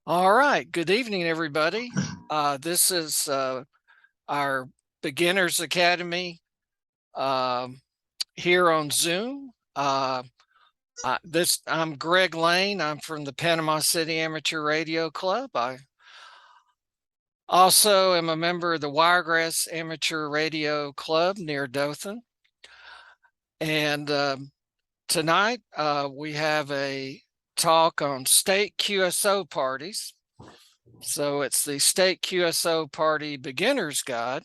All right. Good evening, everybody. This is our Beginners Academy here on Zoom. I'm Greg Lane. I'm from the Panama City Amateur Radio Club. I also am a member of the Wiregrass Amateur Radio Club near Dothan. And tonight we have a talk on state QSO parties. So it's the State QSO Party Beginner's Guide.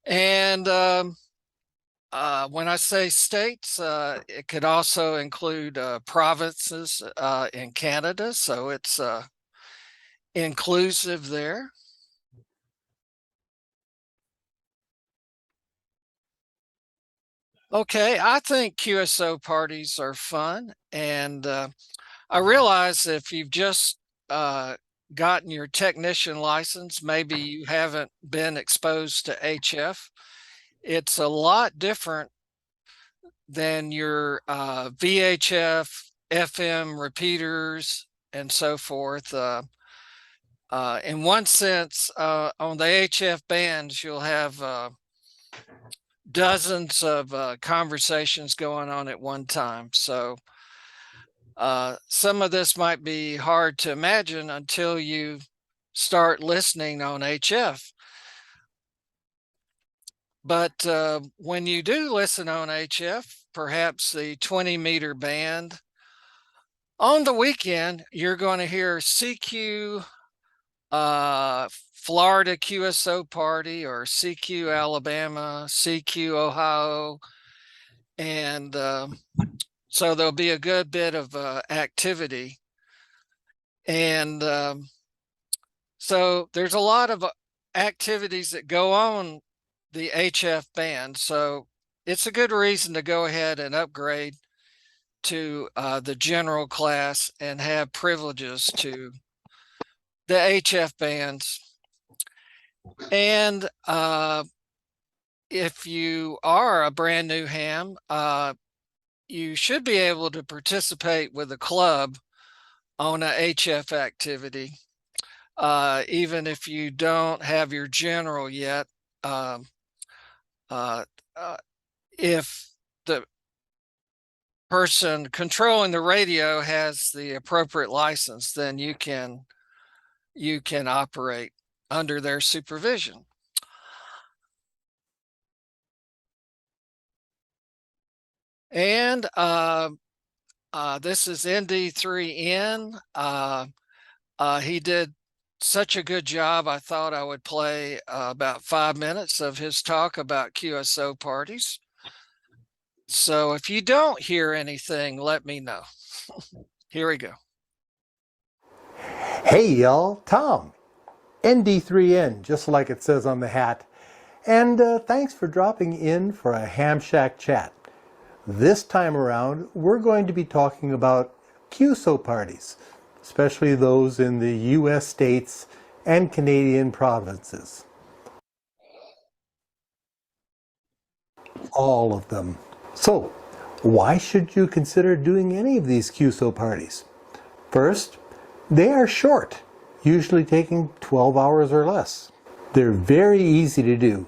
And when I say states, it could also include provinces in Canada. So it's inclusive there. Okay, I think QSO parties are fun. And I realize if you've just gotten your technician license, maybe you haven't been exposed to HF. It's a lot different than your VHF, FM repeaters, and so forth. In one sense, on the HF bands, you'll have dozens of conversations going on at one time. So some of this might be hard to imagine until you start listening on HF. But when you do listen on HF, perhaps the 20-meter band, on the weekend, you're going to hear CQ Florida QSO Party or CQ Alabama, CQ Ohio. And so there'll be a good bit of activity. And so there's a lot of activities that go on the HF band. So it's a good reason to go ahead and upgrade to the general class and have privileges to the HF bands. And if you are a brand new ham, you should be able to participate with a club on a HF activity, even if you don't have your general yet. If the person controlling the radio has the appropriate license, then you can operate under their supervision. And this is ND3N. He did such a good job. I thought I would play about 5 minutes of his talk about QSO parties. So if you don't hear anything, let me know. Here we go. Hey y'all, Tom, ND3N, just like it says on the hat. And thanks for dropping in for a Ham Shack chat. This time around, we're going to be talking about QSO parties, especially those in the US states and Canadian provinces. All of them. So, why should you consider doing any of these QSO parties? First, they are short, usually taking 12 hours or less. They're very easy to do,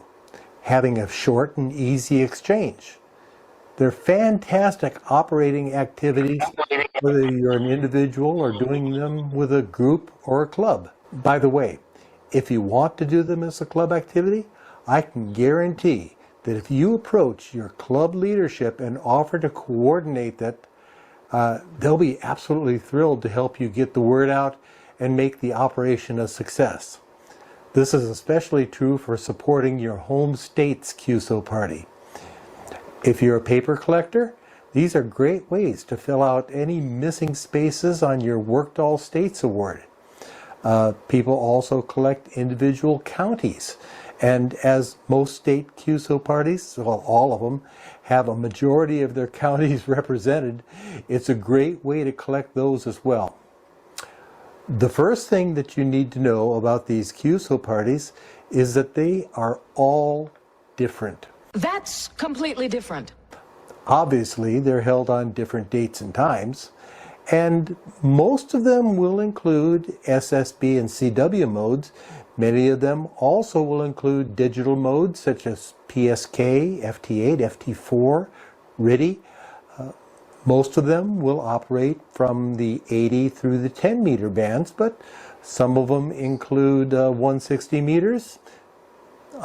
having a short and easy exchange. They're fantastic operating activities, whether you're an individual or doing them with a group or a club. By the way, if you want to do them as a club activity, I can guarantee that if you approach your club leadership and offer to coordinate that, they'll be absolutely thrilled to help you get the word out and make the operation a success. This is especially true for supporting your home state's QSO party. If you're a paper collector, these are great ways to fill out any missing spaces on your Worked All States award. People also collect individual counties. And as most state QSO parties, well, all of them, have a majority of their counties represented, it's a great way to collect those as well. The first thing that you need to know about these QSO parties is that they are all different. That's completely different. Obviously, they're held on different dates and times, And most of them will include SSB and CW modes. Many of them also will include digital modes such as PSK, FT8, FT4, RTTY. Most of them will operate from the 80 through the 10 meter bands, but some of them include 160 meters.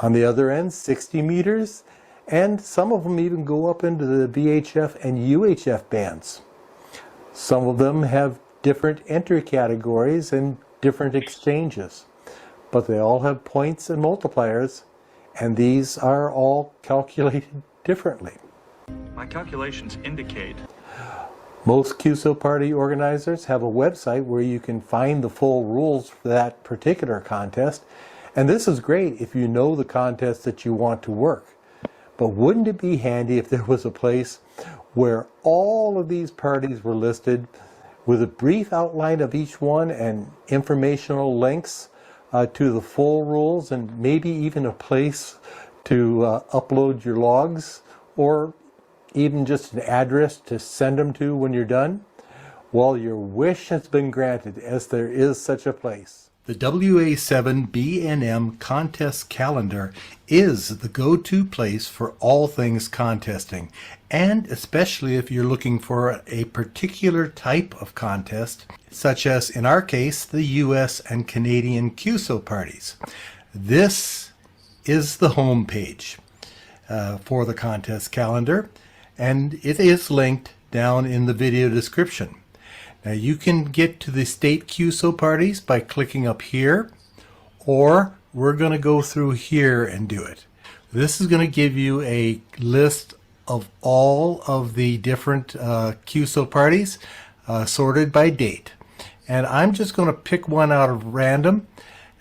On the other end, 60 meters, and some of them even go up into the VHF and UHF bands. Some of them have different entry categories and different exchanges, but they all have points and multipliers, and these are all calculated differently. My calculations indicate Most QSO party organizers have a website where you can find the full rules for that particular contest, and this is great if you know the contest that you want to work. But wouldn't it be handy if there was a place where all of these parties were listed with a brief outline of each one and informational links to the full rules, and maybe even a place to upload your logs, or even just an address to send them to when you're done? Well, your wish has been granted, as there is such a place. The WA7BNM contest calendar is the go-to place for all things contesting, and especially if you're looking for a particular type of contest, such as in our case the US and Canadian QSO parties. This is the home page for the contest calendar, and it is linked down in the video description. Now you can get to the state QSO parties by clicking up here, or we're going to go through here and do it. This is going to give you a list of all of the different QSO parties sorted by date. And I'm just going to pick one out of random.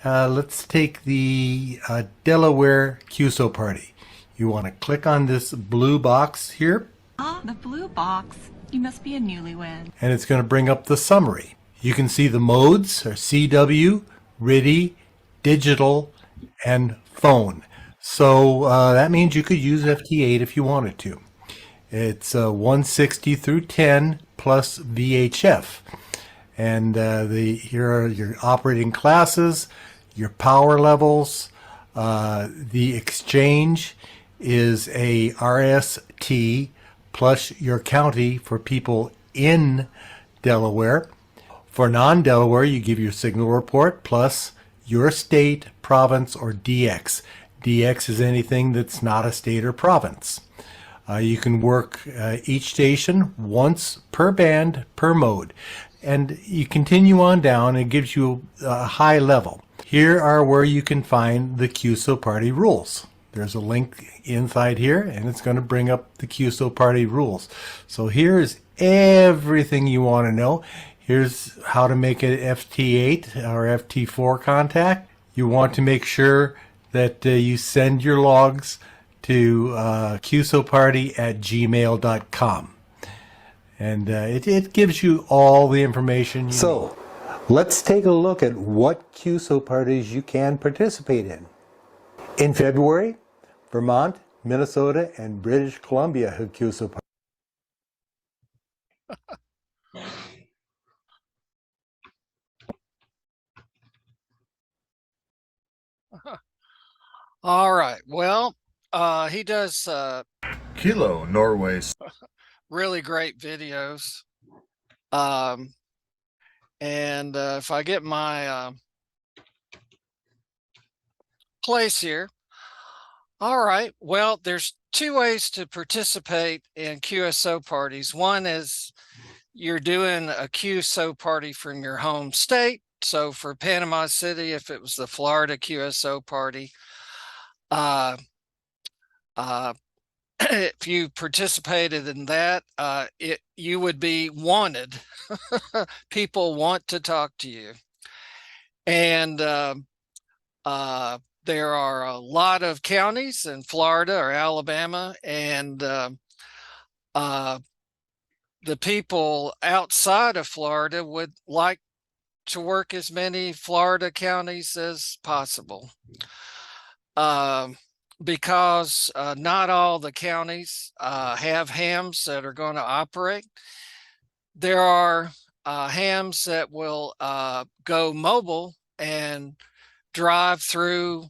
Let's take the Delaware QSO party. You want to click on this blue box here. Ah, the blue box. You must be a newlywed. And it's going to bring up the summary. You can see the modes are CW, RTTY, digital, and phone. So that means you could use FT8 if you wanted to. It's 160 through 10 plus VHF. And here are your operating classes, your power levels. The exchange is a RST plus your county for people in Delaware. For non-Delaware, you give your signal report plus your state, province, or DX. DX is anything that's not a state or province. You can work each station once per band per mode. And you continue on down, and it gives you a high level. Here are where you can find the QSO party rules. There's a link inside here, and it's going to bring up the QSO party rules. So here's everything you want to know. Here's how to make an FT8 or FT4 contact. You want to make sure that you send your logs to qsoparty@gmail.com. And it gives you all the information you need. So let's take a look at what QSO parties you can participate in. In February, Vermont, Minnesota, and British Columbia have QSO parties. All right. Well, he does Kilo, Norway. really great videos. And if I get my place here. All right. Well, there's two ways to participate in QSO parties. One is you're doing a QSO party from your home state. So for Panama City, if it was the Florida QSO party, if you participated in that, you would be wanted. People want to talk to you. And there are a lot of counties in Florida or Alabama, and the people outside of Florida would like to work as many Florida counties as possible. Because not all the counties have hams that are going to operate. There are hams that will go mobile and drive through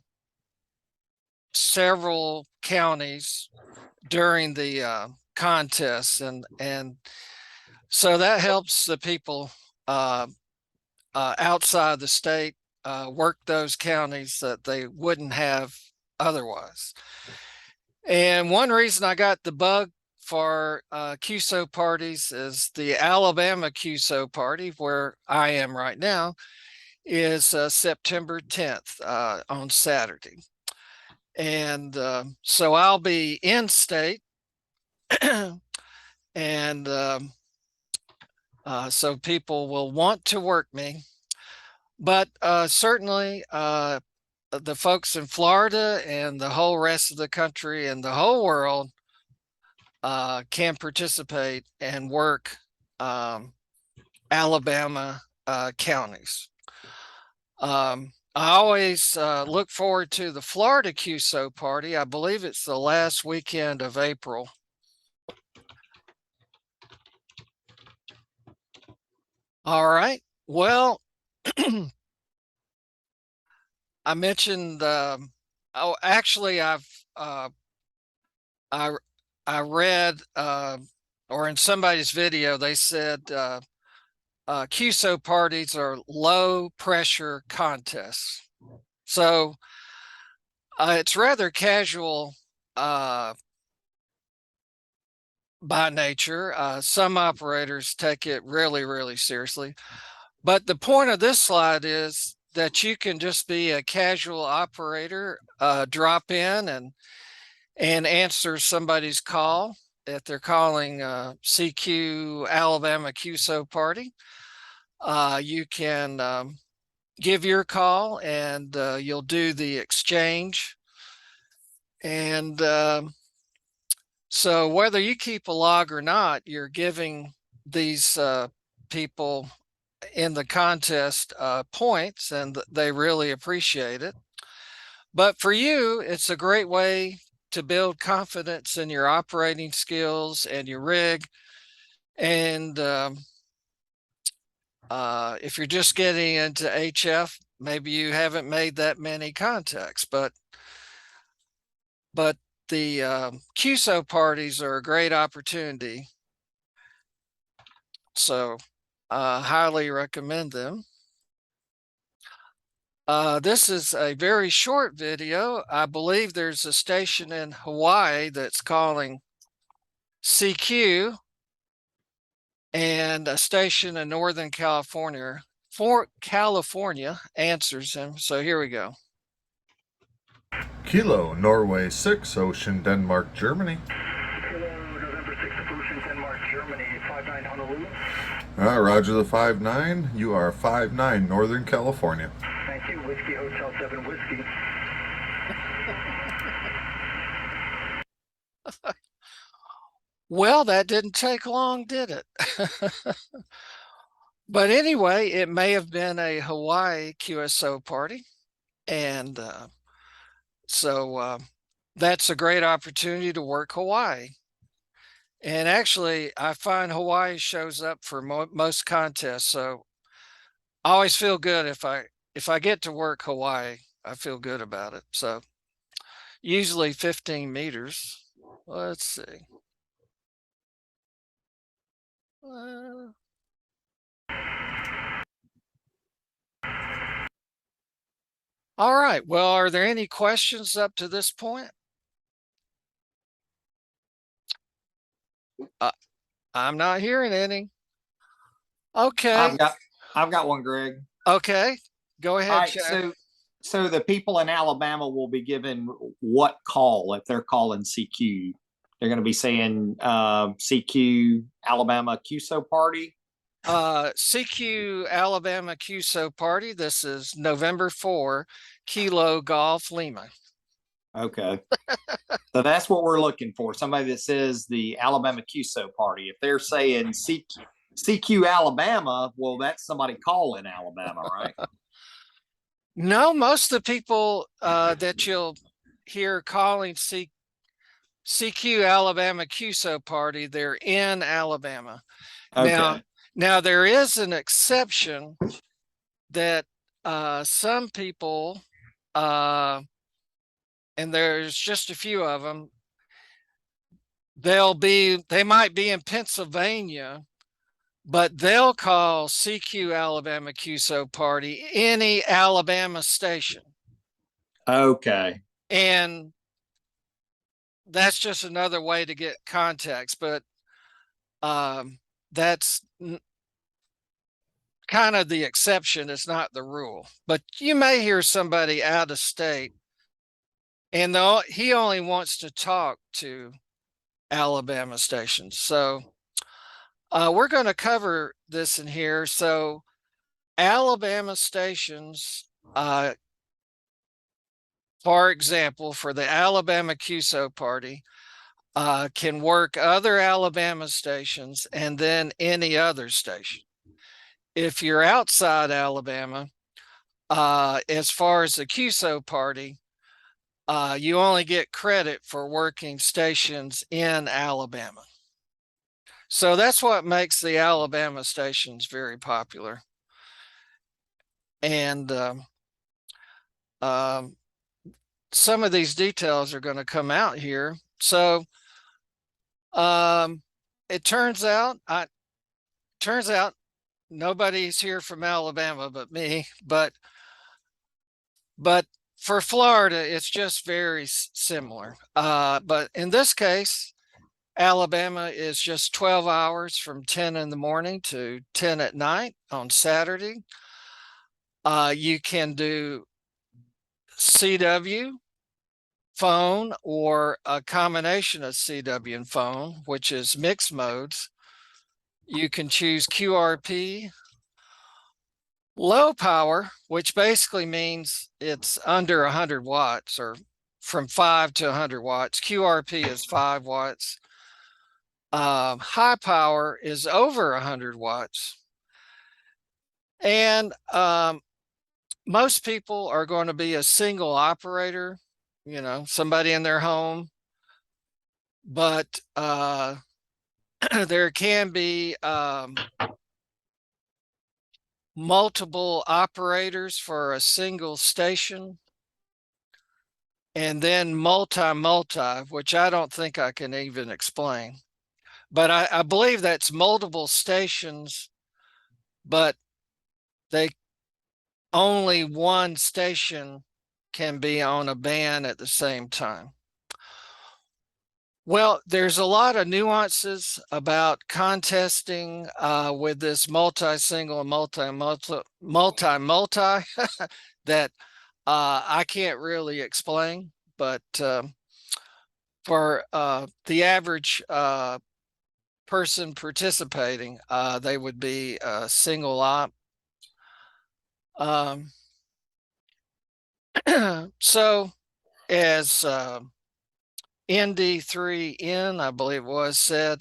several counties during the contest, and so that helps the people outside the state work those counties that they wouldn't have otherwise. And one reason I got the bug for QSO parties is the Alabama QSO party, where I am right now, is September 10th on Saturday. And so I'll be in state and so people will want to work me. But certainly the folks in Florida and the whole rest of the country and the whole world can participate and work Alabama counties. I always look forward to the Florida QSO party. I believe it's the last weekend of April. All right. Well, I mentioned, oh, actually, I read, or in somebody's video, they said QSO parties are low pressure contests. So it's rather casual by nature. Some operators take it really, really seriously. But the point of this slide is that you can just be a casual operator, drop in and answer somebody's call if they're calling CQ Alabama QSO party. You can give your call and you'll do the exchange. And so whether you keep a log or not, you're giving these people in the contest points, and they really appreciate it. But for you, it's a great way to build confidence in your operating skills and your rig. And if you're just getting into HF, maybe you haven't made that many contacts, but the QSO parties are a great opportunity. So highly recommend them. This is a very short video. I believe there's a station in Hawaii that's calling CQ and a station in Northern California, answers him. So here we go. Kilo, Norway 6, Ocean, Denmark, Germany. Kilo, November 6, Ocean, Denmark, Germany, 59 Honolulu. Roger the 59. You are 59, Northern California. Thank you. Whiskey Hotel 7 Whiskey. Well, that didn't take long, did it? But anyway, it may have been a Hawaii QSO party. And so that's a great opportunity to work Hawaii. And actually, I find Hawaii shows up for most contests. So I always feel good if I get to work Hawaii, I feel good about it. So usually 15 meters. Let's see. All right. Well, are there any questions up to this point? I'm not hearing any. Okay. I've got one, Greg. Okay. Go All ahead, right, Chad. so the people in Alabama will be given what call if they're calling CQ? They're going to be saying CQ Alabama QSO party. CQ Alabama QSO party. This is November 4, Kilo Golf Lima. Okay. So that's what we're looking for. Somebody that says the Alabama QSO party. If they're saying CQ Alabama, well, that's somebody calling Alabama, right? No, most of the people that you'll hear calling CQ Alabama QSO party, they're in Alabama. Okay. Now, Now there is an exception that some people, and there's just a few of them, they might be in Pennsylvania, but they'll call CQ Alabama QSO party any Alabama station. Okay. And that's just another way to get context, but that's kind of the exception. It's not the rule, but you may hear somebody out of state and he only wants to talk to Alabama stations. So we're going to cover this in here. So Alabama stations, for example, for the Alabama QSO party, can work other Alabama stations and then any other station. If you're outside Alabama, as far as the QSO party, you only get credit for working stations in Alabama. So that's what makes the Alabama stations very popular. And some of these details are going to come out here. So it turns out nobody's here from Alabama but me, but for Florida, it's just very similar. But in this case, Alabama is just 12 hours from 10 in the morning to 10 at night on Saturday. You can do CW, phone, or a combination of CW and phone, which is mixed modes. You can choose QRP, low power, which basically means it's under 100 watts or from 5 to 100 watts. QRP is 5 watts. High power is over 100 watts. And most people are going to be a single operator, you know, somebody in their home. But there can be multiple operators for a single station, and then multi, which I don't think I can even explain. But I believe that's multiple stations, but they only one station can be on a band at the same time. Well, there's a lot of nuances about contesting with this multi-single and multi that I can't really explain, but for the average person participating, they would be a single op. So as ND3N, I believe it was, said,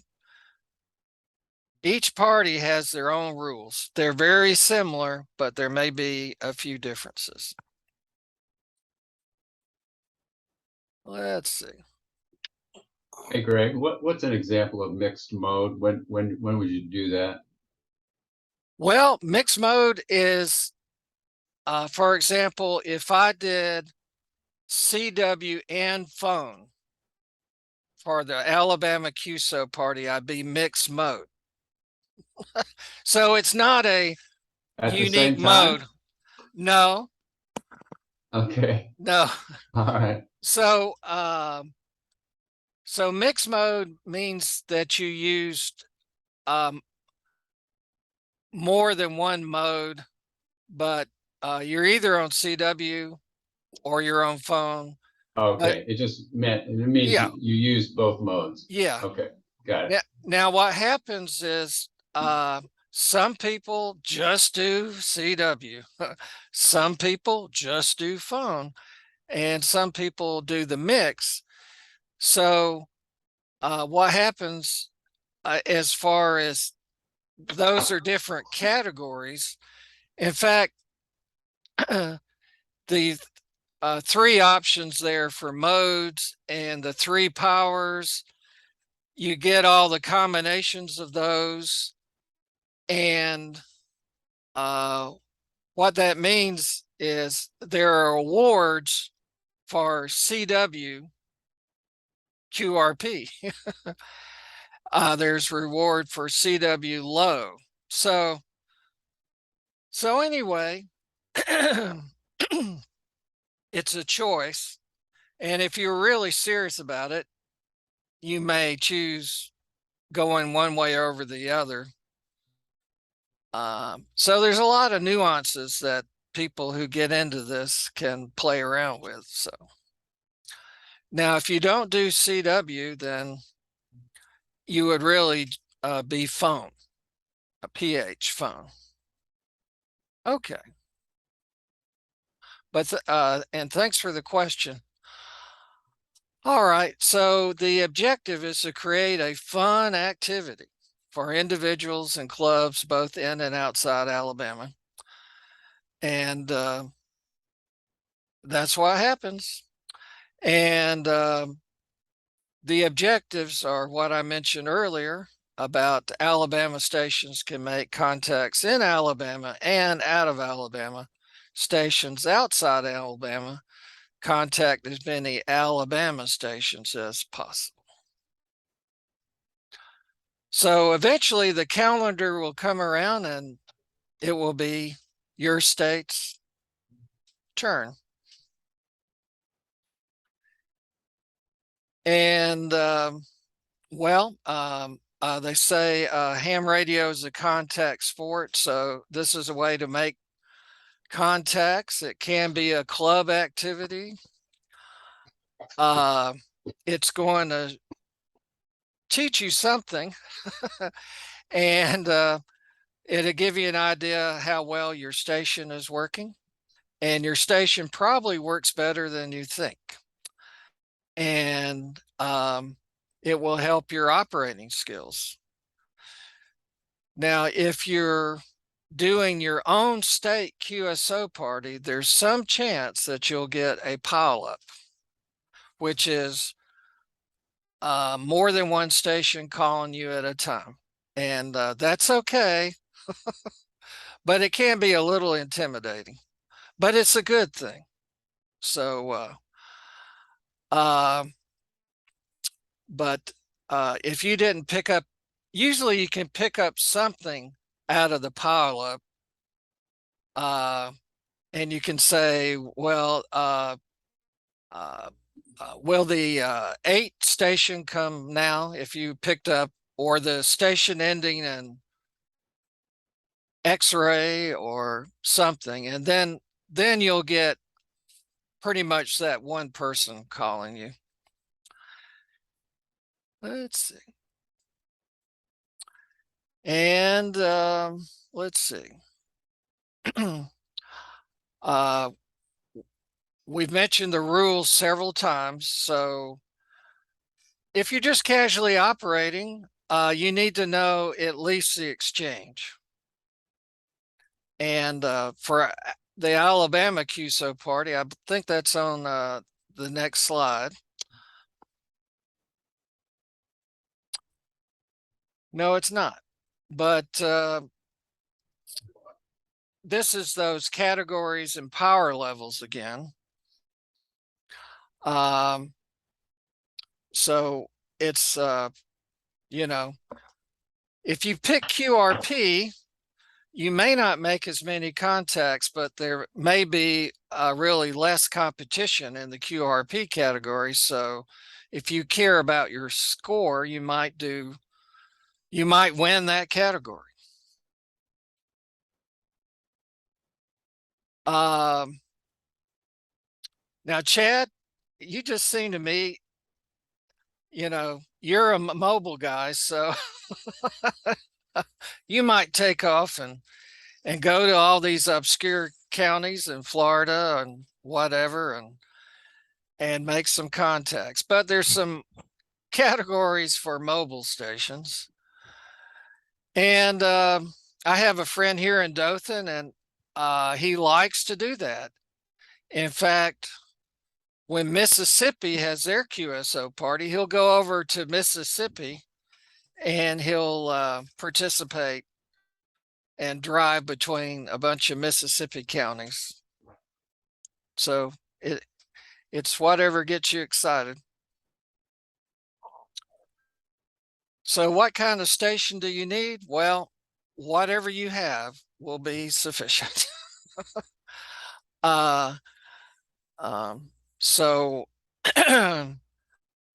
each party has their own rules. They're very similar, but there may be a few differences. Let's see. Hey, Greg, what's an example of mixed mode? When would you do that? Well, mixed mode is, for example, if I did CW and phone for the Alabama QSO party, I'd be mixed mode. So it's not a At the unique same time? mode. No, Okay. no. All right. So, so mixed mode means that you used more than one mode, but you're either on CW or you're on phone. Okay. It just meant, it means Yeah. you use both modes. Yeah. Okay. Got it. Now what happens is some people just do CW, some people just do phone, and some people do the mix. So what happens as far as those are different categories. In fact, the three options there for modes and the three powers, you get all the combinations of those And what that means is there are awards for CW QRP. There's reward for CW low. So anyway, it's a choice. And if you're really serious about it, you may choose going one way over the other. So there's a lot of nuances that people who get into this can play around with. So now, if you don't do CW, then you would really be phone, a PH phone. Okay. But and thanks for the question. All right, so the objective is to create a fun activity for individuals and clubs both in and outside Alabama. And that's what happens. And the objectives are what I mentioned earlier about Alabama stations can make contacts in Alabama and out of Alabama. Stations outside Alabama contact as many Alabama stations as possible. So eventually the calendar will come around and it will be your state's turn. And they say ham radio is a contact sport. So this is a way to make contacts. It can be a club activity. It's going to teach you something and it'll give you an idea how well your station is working. And your station probably works better than you think. And it will help your operating skills. Now, if you're doing your own state QSO party, there's some chance that you'll get a pileup, which is more than one station calling you at a time. And that's okay, but it can be a little intimidating, but it's a good thing. So, but if you didn't pick up, usually you can pick up something out of the pileup, and you can say, well, will the 8 station come now if you picked up, or the station ending in X-ray or something, and then you'll get pretty much that one person calling you. Let's see. And let's see. We've mentioned the rules several times. So if you're just casually operating, you need to know at least the exchange. And for the Alabama QSO party, I think that's on the next slide. No, it's not. But this is those categories and power levels again. So it's, you know, if you pick QRP, you may not make as many contacts, but there may be really less competition in the QRP category. So if you care about your score, you might win that category. Now, Chad, you just seem to me, you're a mobile guy, so you might take off and go to all these obscure counties in Florida and whatever and make some contacts. But there's some categories for mobile stations. And I have a friend here in Dothan, and he likes to do that. In fact, when Mississippi has their QSO party, he'll go over to Mississippi and he'll participate and drive between a bunch of Mississippi counties. So it's whatever gets you excited. So what kind of station do you need? Well, whatever you have will be sufficient. uh, so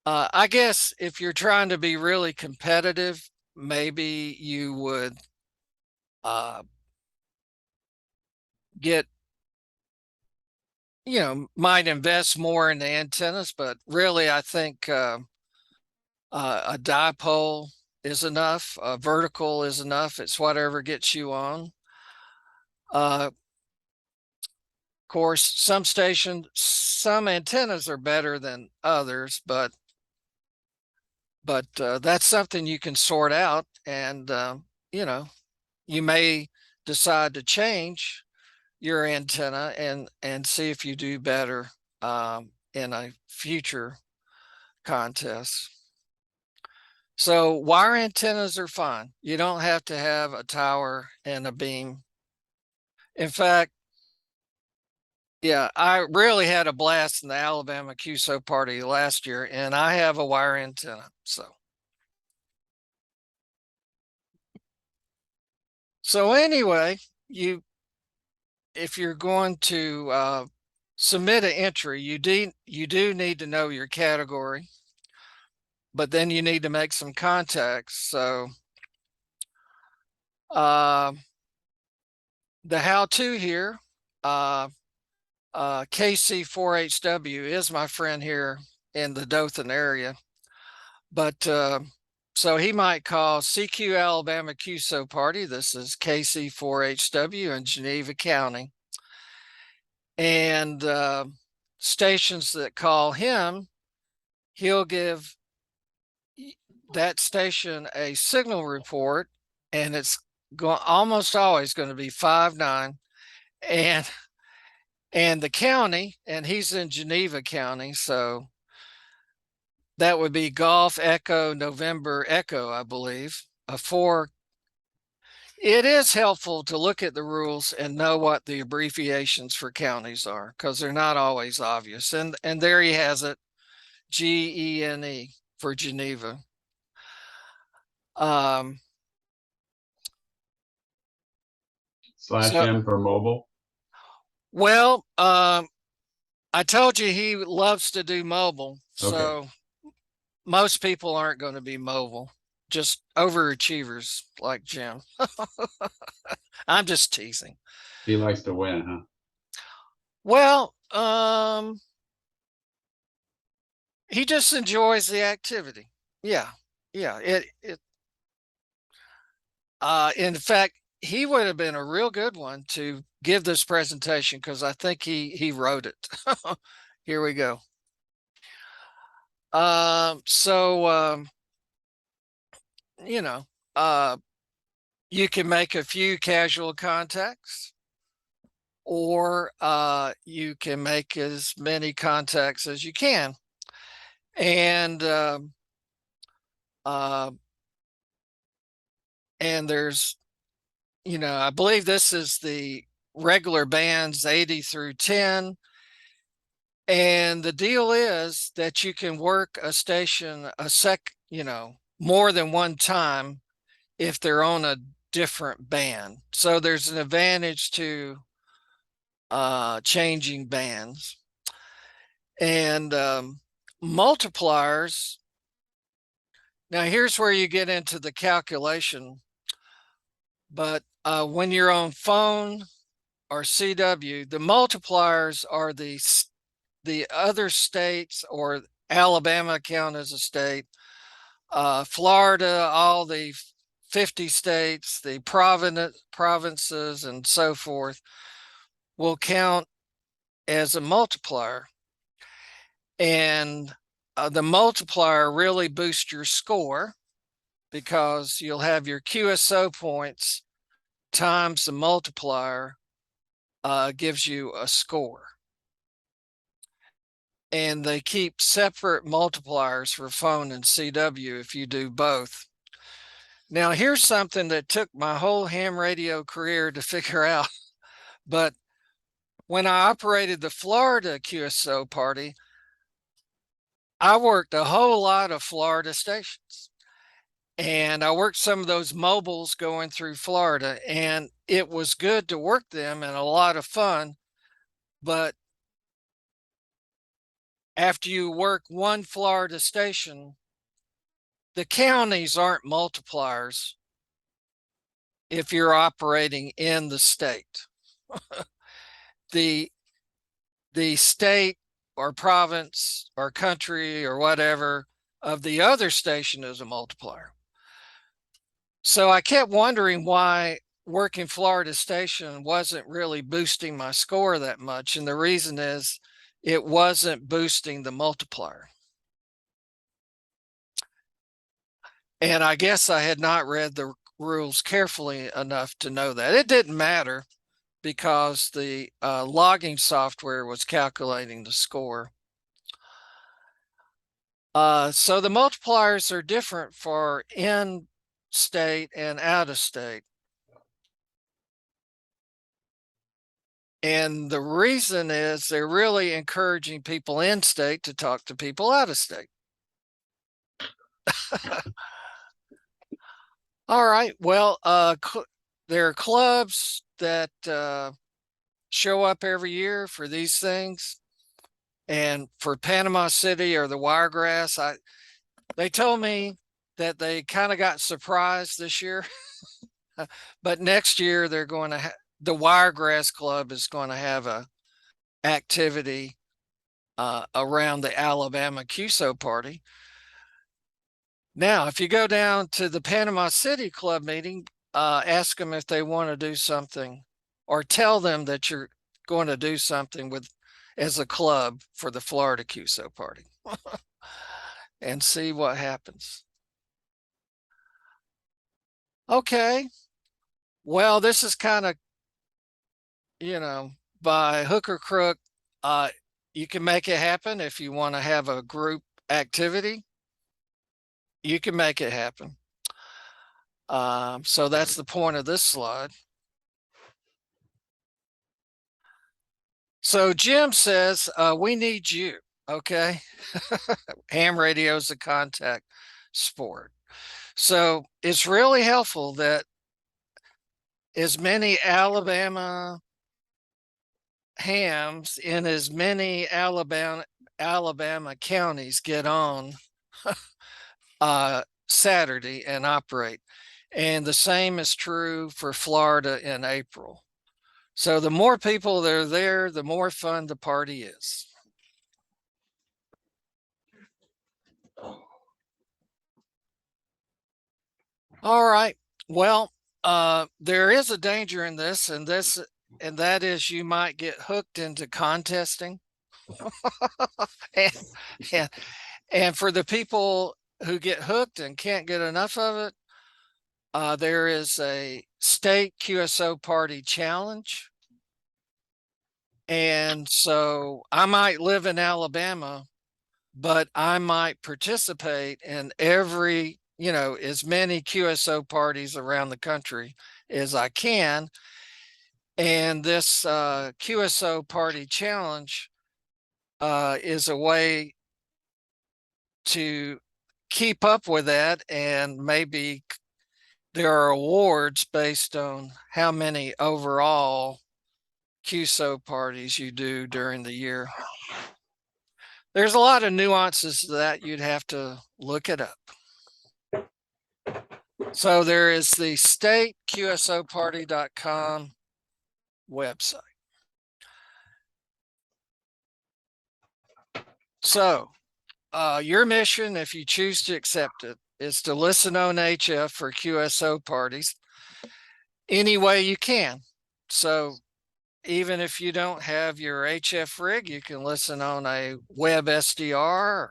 I guess if you're trying to be really competitive, maybe you would get, might invest more in the antennas, but really I think a dipole is enough. A vertical is enough. It's whatever gets you on. Of course, some antennas are better than others, but that's something you can sort out, and you may decide to change your antenna and see if you do better in a future contest. So wire antennas are fine. You don't have to have a tower and a beam. In fact, yeah, I really had a blast in the Alabama QSO party last year, and I have a wire antenna. So anyway, if you're going to submit an entry, you do need to know your category, but then you need to make some contacts. So the how-to here, KC4HW is my friend here in the Dothan area, but so he might call CQ Alabama QSO party. This is KC4HW in Geneva County. And stations that call him, he'll give that station a signal report, and it's almost always going to be 5.9, and the county, and he's in Geneva County, so that would be Golf Echo November Echo, I believe. It is helpful to look at the rules and know what the abbreviations for counties are, because they're not always obvious. And there he has it, GENE for Geneva. /M for mobile. Well, I told you he loves to do mobile, so most people aren't going to be mobile, just overachievers like Jim. I'm just teasing. He likes to win, huh? Well, he just enjoys the activity. Yeah. In fact, he would have been a real good one to give this presentation, because I think he wrote it. Here we go. You can make a few casual contacts, or you can make as many contacts as you can. And there's, I believe this is the regular bands 80 through 10. And the deal is that you can work a station more than one time if they're on a different band. So there's an advantage to changing bands. And multipliers, now here's where you get into the calculation, but when you're on phone or CW, the multipliers are the other states, or Alabama count as a state, Florida, all the 50 states, the provinces and so forth will count as a multiplier. And the multiplier really boosts your score, because you'll have your QSO points times the multiplier gives you a score. And they keep separate multipliers for phone and CW if you do both. Now, here's something that took my whole ham radio career to figure out. But when I operated the Florida QSO party, I worked a whole lot of Florida stations. And I worked some of those mobiles going through Florida, and it was good to work them and a lot of fun. But after you work one Florida station, the counties aren't multipliers if you're operating in the state. the state or province or country or whatever of the other station is a multiplier. So I kept wondering why working Florida station wasn't really boosting my score that much. And the reason is it wasn't boosting the multiplier. And I guess I had not read the rules carefully enough to know that. It didn't matter because the logging software was calculating the score. So the multipliers are different for in-state and out-of-state. And the reason is they're really encouraging people in state to talk to people out of state. All right. Well, there are clubs that show up every year for these things. And for Panama City or the Wiregrass, they told me that they kind of got surprised this year. But next year they're going to the Wiregrass Club is going to have a activity around the Alabama QSO party. Now, if you go down to the Panama City Club meeting, ask them if they want to do something, or tell them that you're going to do something as a club for the Florida QSO party and see what happens. Okay. Well, this is kind of, by hook or crook, you can make it happen if you want to have a group activity. You can make it happen. So that's the point of this slide. So Jim says, we need you, okay? Ham radio is a contact sport. So it's really helpful that as many Alabama hams in as many Alabama counties get on Saturday and operate. And the same is true for Florida in April. So the more people that are there, the more fun the party is. All right. Well, there is a danger in this, and that is you might get hooked into contesting. and for the people who get hooked and can't get enough of it, there is a state QSO party challenge. And so I might live in Alabama, but I might participate in every, as many QSO parties around the country as I can. And this QSO party challenge is a way to keep up with that, and maybe there are awards based on how many overall QSO parties you do during the year. There's a lot of nuances to that. You'd have to look it up. So there is the stateqsoparty.com website. So your mission, if you choose to accept it, is to listen on HF for QSO parties any way you can. So even if you don't have your HF rig, you can listen on a web SDR,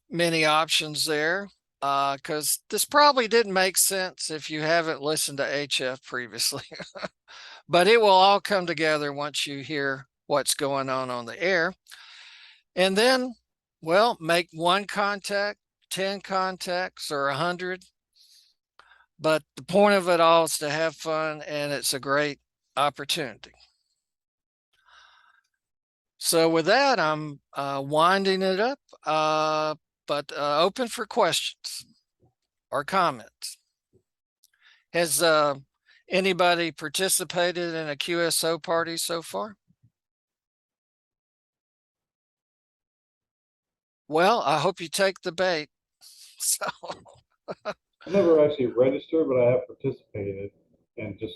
many options there, because this probably didn't make sense if you haven't listened to HF previously. But it will all come together once you hear what's going on the air. And then, well, make one contact, 10 contacts, or 100. But the point of it all is to have fun, and it's a great opportunity. So with that, I'm winding it up, but open for questions or comments. Has anybody participated in a QSO party so far? Well, I hope you take the bait. So, I never actually registered, but I have participated and just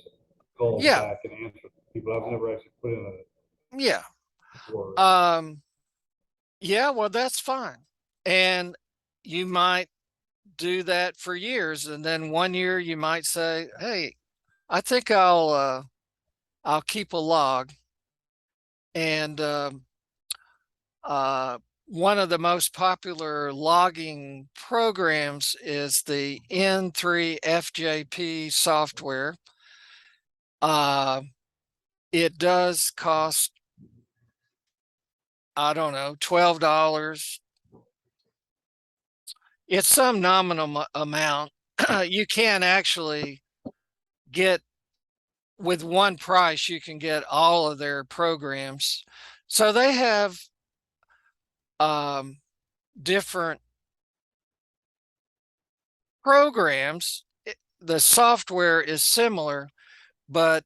called yeah, back and answered people. I've never actually put in yeah. a word. Yeah, well, that's fine. And you might do that for years. And then one year you might say, hey, I think I'll keep a log. And one of the most popular logging programs is the N3FJP software. It does cost, I don't know, $12. It's some nominal amount. You can actually get, with one price, you can get all of their programs. So they have different programs. The software is similar, but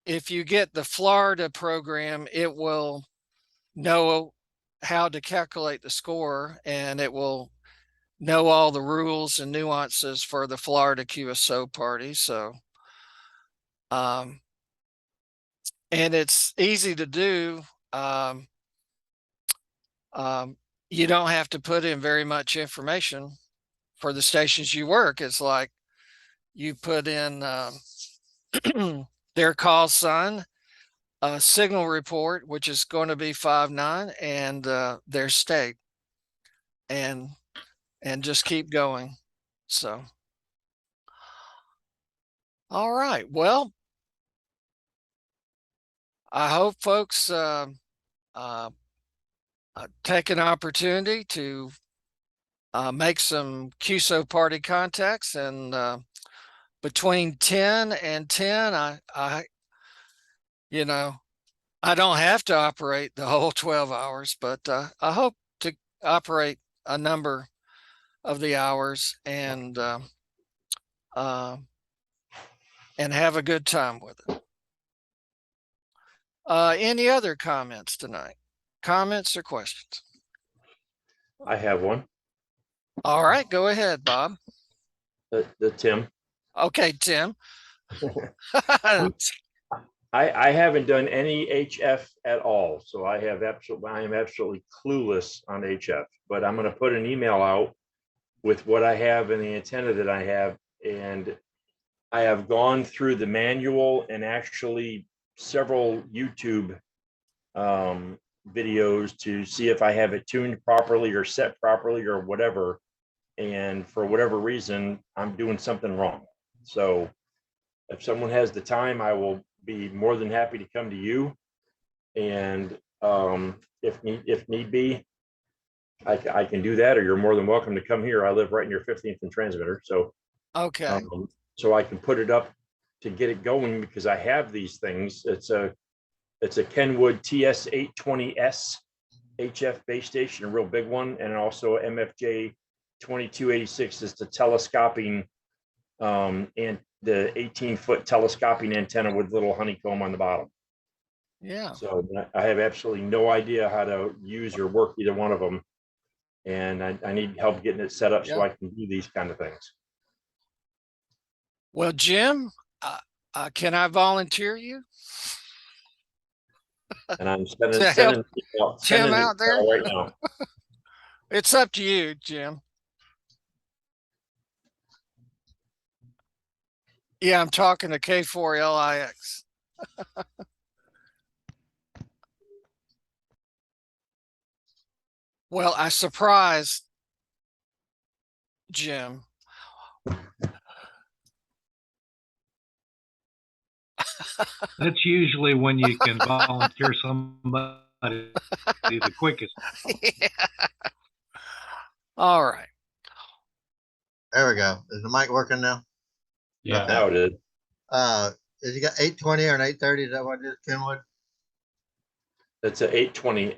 if you get the Florida program, it will know how to calculate the score, and it will know all the rules and nuances for the Florida QSO party. So, and it's easy to do. You don't have to put in very much information for the stations you work. It's like you put in their call sign, a signal report, which is going to be 5-9, and their state, and just keep going. So, all right. Well, I hope folks take an opportunity to make some QSO party contacts, and between 10 and 10, I I don't have to operate the whole 12 hours, but I hope to operate a number of the hours and have a good time with it. Any other comments tonight? Comments or questions? I have one. All right, go ahead, Bob. The Tim. Okay, Tim. I haven't done any HF at all, so I am absolutely clueless on HF. But I'm going to put an email out with what I have and the antenna that I have, and I have gone through the manual and actually several YouTube videos to see if I have it tuned properly or set properly or whatever. And for whatever reason, I'm doing something wrong. So if someone has the time, I will be more than happy to come to you. And if need be, I can do that, or you're more than welcome to come here. I live right near 15th and Transmitter. So, okay. So I can put it up to get it going, because I have these things. It's a Kenwood TS820S HF base station, a real big one, and also MFJ 2286 is the telescoping and the 18-foot telescoping antenna with little honeycomb on the bottom. Yeah. So I have absolutely no idea how to use or work either one of them, and I need help getting it set up so I can do these kind of things. Well, Jim, can I volunteer you? And I'm sending Jim out there right now. It's up to you, Jim. Yeah, I'm talking to K4LIX. Well, I surprised Jim. That's usually when you can volunteer somebody the quickest. Yeah. All right. There we go. Is the mic working now? Yeah. Now it is. Is you got 8:20 or an 8:30? Is that what it is, Kenwood? It's a 8:20